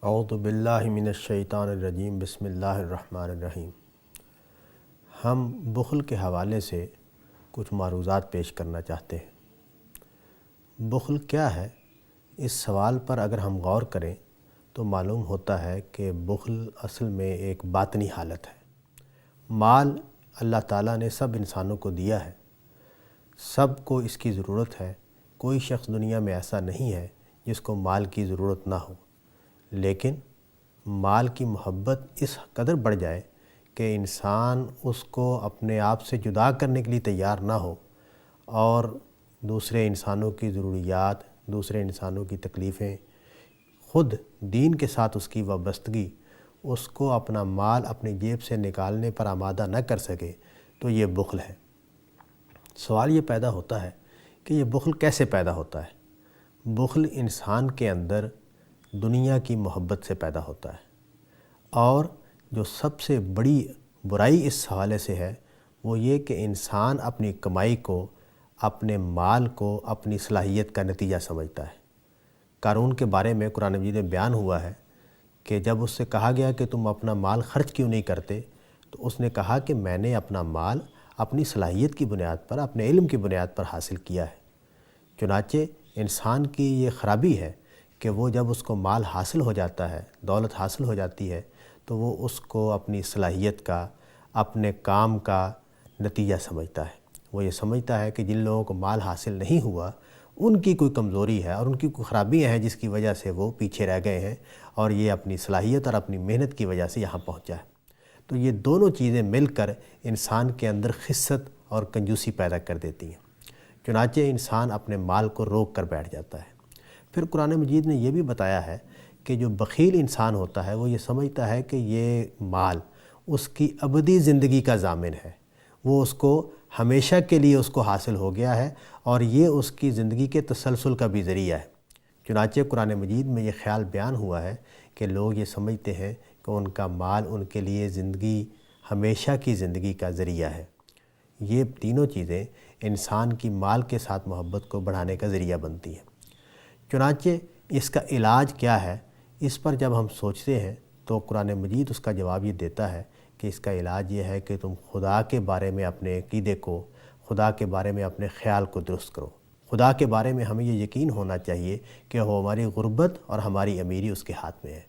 اعوذ باللہ من الشیطان الرجیم بسم اللہ الرحمن الرحیم۔ ہم بخل کے حوالے سے کچھ معروضات پیش کرنا چاہتے ہیں۔ بخل کیا ہے؟ اس سوال پر اگر ہم غور کریں تو معلوم ہوتا ہے کہ بخل اصل میں ایک باطنی حالت ہے۔ مال اللہ تعالیٰ نے سب انسانوں کو دیا ہے، سب کو اس کی ضرورت ہے، کوئی شخص دنیا میں ایسا نہیں ہے جس کو مال کی ضرورت نہ ہو، لیکن مال کی محبت اس قدر بڑھ جائے کہ انسان اس کو اپنے آپ سے جدا کرنے کے لیے تیار نہ ہو اور دوسرے انسانوں کی ضروریات، دوسرے انسانوں کی تکلیفیں، خود دین کے ساتھ اس کی وابستگی، اس کو اپنا مال اپنی جیب سے نکالنے پر آمادہ نہ کر سکے، تو یہ بخل ہے۔ سوال یہ پیدا ہوتا ہے کہ یہ بخل کیسے پیدا ہوتا ہے؟ بخل انسان کے اندر دنیا کی محبت سے پیدا ہوتا ہے، اور جو سب سے بڑی برائی اس حوالے سے ہے وہ یہ کہ انسان اپنی کمائی کو، اپنے مال کو اپنی صلاحیت کا نتیجہ سمجھتا ہے۔ قارون کے بارے میں قرآن مجید میں بیان ہوا ہے کہ جب اس سے کہا گیا کہ تم اپنا مال خرچ کیوں نہیں کرتے، تو اس نے کہا کہ میں نے اپنا مال اپنی صلاحیت کی بنیاد پر، اپنے علم کی بنیاد پر حاصل کیا ہے۔ چنانچہ انسان کی یہ خرابی ہے کہ وہ جب اس کو مال حاصل ہو جاتا ہے، دولت حاصل ہو جاتی ہے، تو وہ اس کو اپنی صلاحیت کا، اپنے کام کا نتیجہ سمجھتا ہے۔ وہ یہ سمجھتا ہے کہ جن لوگوں کو مال حاصل نہیں ہوا ان کی کوئی کمزوری ہے اور ان کی کوئی خرابیاں ہیں جس کی وجہ سے وہ پیچھے رہ گئے ہیں، اور یہ اپنی صلاحیت اور اپنی محنت کی وجہ سے یہاں پہنچا ہے۔ تو یہ دونوں چیزیں مل کر انسان کے اندر خست اور کنجوسی پیدا کر دیتی ہیں، چنانچہ انسان اپنے مال کو روک کر بیٹھ جاتا ہے۔ پھر قرآن مجید نے یہ بھی بتایا ہے کہ جو بخیل انسان ہوتا ہے وہ یہ سمجھتا ہے کہ یہ مال اس کی ابدی زندگی کا ضامن ہے، وہ اس کو ہمیشہ کے لیے اس کو حاصل ہو گیا ہے، اور یہ اس کی زندگی کے تسلسل کا بھی ذریعہ ہے۔ چنانچہ قرآن مجید میں یہ خیال بیان ہوا ہے کہ لوگ یہ سمجھتے ہیں کہ ان کا مال ان کے لیے زندگی، ہمیشہ کی زندگی کا ذریعہ ہے۔ یہ تینوں چیزیں انسان کی مال کے ساتھ محبت کو بڑھانے کا ذریعہ بنتی ہیں۔ چنانچہ اس کا علاج کیا ہے، اس پر جب ہم سوچتے ہیں تو قرآن مجید اس کا جواب یہ دیتا ہے کہ اس کا علاج یہ ہے کہ تم خدا کے بارے میں اپنے عقیدے کو، خدا کے بارے میں اپنے خیال کو درست کرو۔ خدا کے بارے میں ہمیں یہ یقین ہونا چاہیے کہ وہ ہماری غربت اور ہماری امیری اس کے ہاتھ میں ہے۔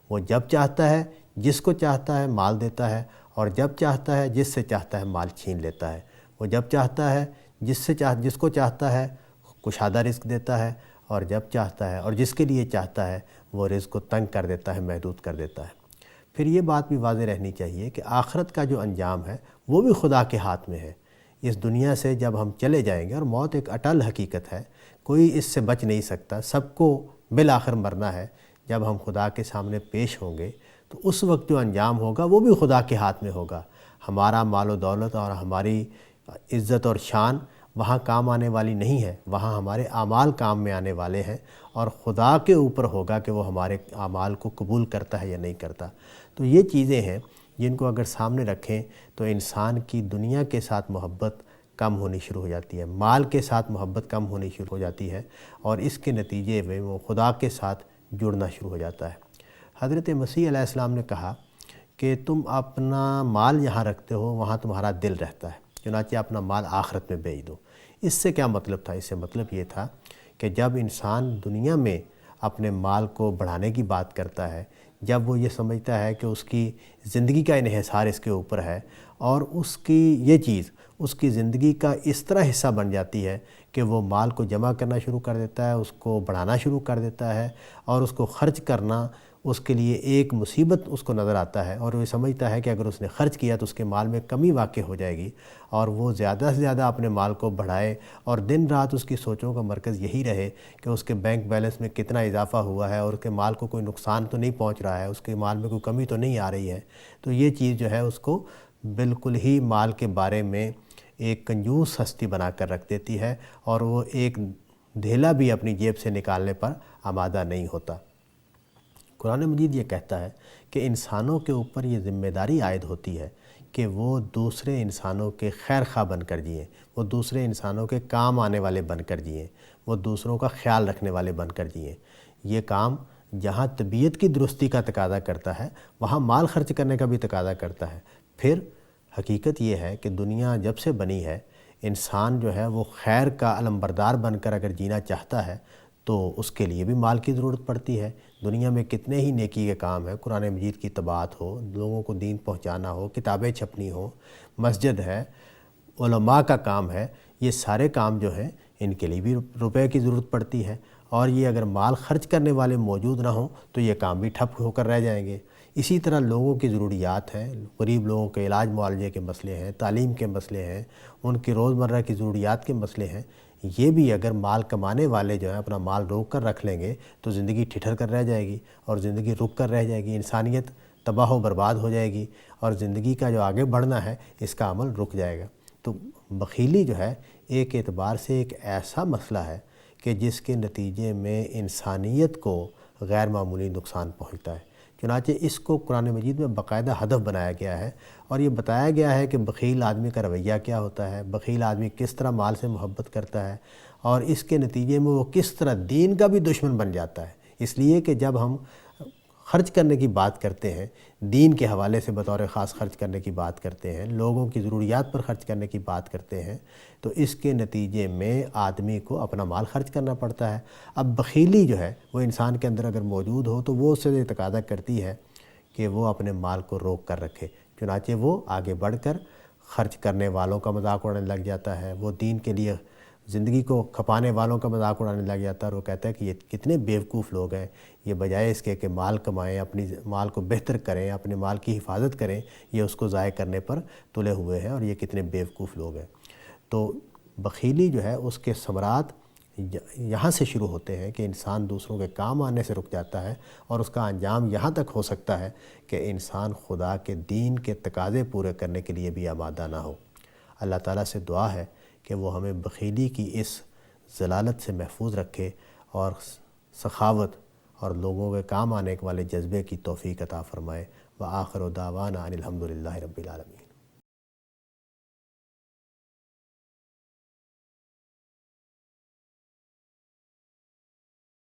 وہ جب چاہتا ہے، جس کو چاہتا ہے مال دیتا ہے، اور جب چاہتا ہے جس سے چاہتا ہے مال چھین لیتا ہے۔ وہ جب چاہتا ہے جس کو چاہتا ہے کشادہ رزق دیتا ہے، اور جب چاہتا ہے اور جس کے لیے چاہتا ہے وہ رزق کو تنگ کر دیتا ہے، محدود کر دیتا ہے۔ پھر یہ بات بھی واضح رہنی چاہیے کہ آخرت کا جو انجام ہے وہ بھی خدا کے ہاتھ میں ہے۔ اس دنیا سے جب ہم چلے جائیں گے، اور موت ایک اٹل حقیقت ہے، کوئی اس سے بچ نہیں سکتا، سب کو بالآخر مرنا ہے۔ جب ہم خدا کے سامنے پیش ہوں گے تو اس وقت جو انجام ہوگا وہ بھی خدا کے ہاتھ میں ہوگا۔ ہمارا مال و دولت اور ہماری عزت اور شان وہاں کام آنے والی نہیں ہے، وہاں ہمارے اعمال کام میں آنے والے ہیں، اور خدا کے اوپر ہوگا کہ وہ ہمارے اعمال کو قبول کرتا ہے یا نہیں کرتا۔ تو یہ چیزیں ہیں جن کو اگر سامنے رکھیں تو انسان کی دنیا کے ساتھ محبت کم ہونی شروع ہو جاتی ہے، مال کے ساتھ محبت کم ہونی شروع ہو جاتی ہے، اور اس کے نتیجے میں وہ خدا کے ساتھ جڑنا شروع ہو جاتا ہے۔ حضرت مسیح علیہ السلام نے کہا کہ تم اپنا مال جہاں رکھتے ہو وہاں تمہارا دل رہتا ہے، چنانچہ اپنا مال آخرت میں بیچ دو۔ اس سے کیا مطلب تھا؟ اس سے مطلب یہ تھا کہ جب انسان دنیا میں اپنے مال کو بڑھانے کی بات کرتا ہے، جب وہ یہ سمجھتا ہے کہ اس کی زندگی کا انحصار اس کے اوپر ہے، اور اس کی یہ چیز اس کی زندگی کا اس طرح حصہ بن جاتی ہے کہ وہ مال کو جمع کرنا شروع کر دیتا ہے، اس کو بڑھانا شروع کر دیتا ہے، اور اس کو خرچ کرنا اس کے لیے ایک مصیبت اس کو نظر آتا ہے، اور وہ سمجھتا ہے کہ اگر اس نے خرچ کیا تو اس کے مال میں کمی واقع ہو جائے گی، اور وہ زیادہ سے زیادہ اپنے مال کو بڑھائے، اور دن رات اس کی سوچوں کا مرکز یہی رہے کہ اس کے بینک بیلنس میں کتنا اضافہ ہوا ہے، اور اس کے مال کو کوئی نقصان تو نہیں پہنچ رہا ہے، اس کے مال میں کوئی کمی تو نہیں آ رہی ہے۔ تو یہ چیز جو ہے اس کو بالکل ہی مال کے بارے میں ایک کنجوس ہستی بنا کر رکھ دیتی ہے، اور وہ ایک دھیلا بھی اپنی جیب سے نکالنے پر آمادہ نہیں ہوتا۔ قرآن مجید یہ کہتا ہے کہ انسانوں کے اوپر یہ ذمہ داری عائد ہوتی ہے کہ وہ دوسرے انسانوں کے خیر خواہ بن کر جئیں، وہ دوسرے انسانوں کے کام آنے والے بن کر جئیں، وہ دوسروں کا خیال رکھنے والے بن کر جئیں۔ یہ کام جہاں طبیعت کی درستی کا تقاضا کرتا ہے وہاں مال خرچ کرنے کا بھی تقاضا کرتا ہے۔ پھر حقیقت یہ ہے کہ دنیا جب سے بنی ہے انسان جو ہے وہ خیر کا علمبردار بن کر اگر جینا چاہتا ہے تو اس کے لیے بھی مال کی ضرورت پڑتی ہے۔ دنیا میں کتنے ہی نیکی کے کام ہیں، قرآن مجید کی طباعت ہو، لوگوں کو دین پہنچانا ہو، کتابیں چھپنی ہو، مسجد ہے، علماء کا کام ہے، یہ سارے کام جو ہیں ان کے لیے بھی روپے کی ضرورت پڑتی ہے، اور یہ اگر مال خرچ کرنے والے موجود نہ ہوں تو یہ کام بھی ٹھپ ہو کر رہ جائیں گے۔ اسی طرح لوگوں کی ضروریات ہیں، غریب لوگوں کے علاج معالجے کے مسئلے ہیں، تعلیم کے مسئلے ہیں، ان کی روزمرہ کی ضروریات کے مسئلے ہیں، یہ بھی اگر مال کمانے والے جو ہیں اپنا مال روک کر رکھ لیں گے تو زندگی ٹھٹر کر رہ جائے گی، اور زندگی رک کر رہ جائے گی، انسانیت تباہ و برباد ہو جائے گی، اور زندگی کا جو آگے بڑھنا ہے اس کا عمل رک جائے گا۔ تو بخیلی جو ہے ایک اعتبار سے ایک ایسا مسئلہ ہے کہ جس کے نتیجے میں انسانیت کو غیر معمولی نقصان پہنچتا ہے۔ چنانچہ اس کو قرآن مجید میں باقاعدہ ہدف بنایا گیا ہے، اور یہ بتایا گیا ہے کہ بخیل آدمی کا رویہ کیا ہوتا ہے، بخیل آدمی کس طرح مال سے محبت کرتا ہے، اور اس کے نتیجے میں وہ کس طرح دین کا بھی دشمن بن جاتا ہے۔ اس لیے کہ جب ہم خرچ کرنے کی بات کرتے ہیں، دین کے حوالے سے بطور خاص خرچ کرنے کی بات کرتے ہیں، لوگوں کی ضروریات پر خرچ کرنے کی بات کرتے ہیں، تو اس کے نتیجے میں آدمی کو اپنا مال خرچ کرنا پڑتا ہے۔ اب بخیلی جو ہے وہ انسان کے اندر اگر موجود ہو تو وہ اس سے تقاضا کرتی ہے کہ وہ اپنے مال کو روک کر رکھے، چنانچہ وہ آگے بڑھ کر خرچ کرنے والوں کا مذاق اڑانے لگ جاتا ہے، وہ دین کے لیے زندگی کو کھپانے والوں کا مذاق اڑانے لگ جاتا ہے، اور وہ کہتا ہے کہ یہ کتنے بیوقوف لوگ ہیں، یہ بجائے اس کے کہ مال کمائیں، اپنی مال کو بہتر کریں، اپنے مال کی حفاظت کریں، یہ اس کو ضائع کرنے پر تلے ہوئے ہیں، اور یہ کتنے بیوقوف لوگ ہیں۔ تو بخیلی جو ہے اس کے ثمرات یہاں سے شروع ہوتے ہیں کہ انسان دوسروں کے کام آنے سے رک جاتا ہے، اور اس کا انجام یہاں تک ہو سکتا ہے کہ انسان خدا کے دین کے تقاضے پورے کرنے کے لیے بھی آمادہ نہ ہو۔ اللہ تعالیٰ سے دعا ہے کہ وہ ہمیں بخیلی کی اس ضلالت سے محفوظ رکھے، اور سخاوت اور لوگوں کے کام آنے والے جذبے کی توفیق عطا فرمائے۔ وآخر دعوانا ان الحمد للہ رب العالمین۔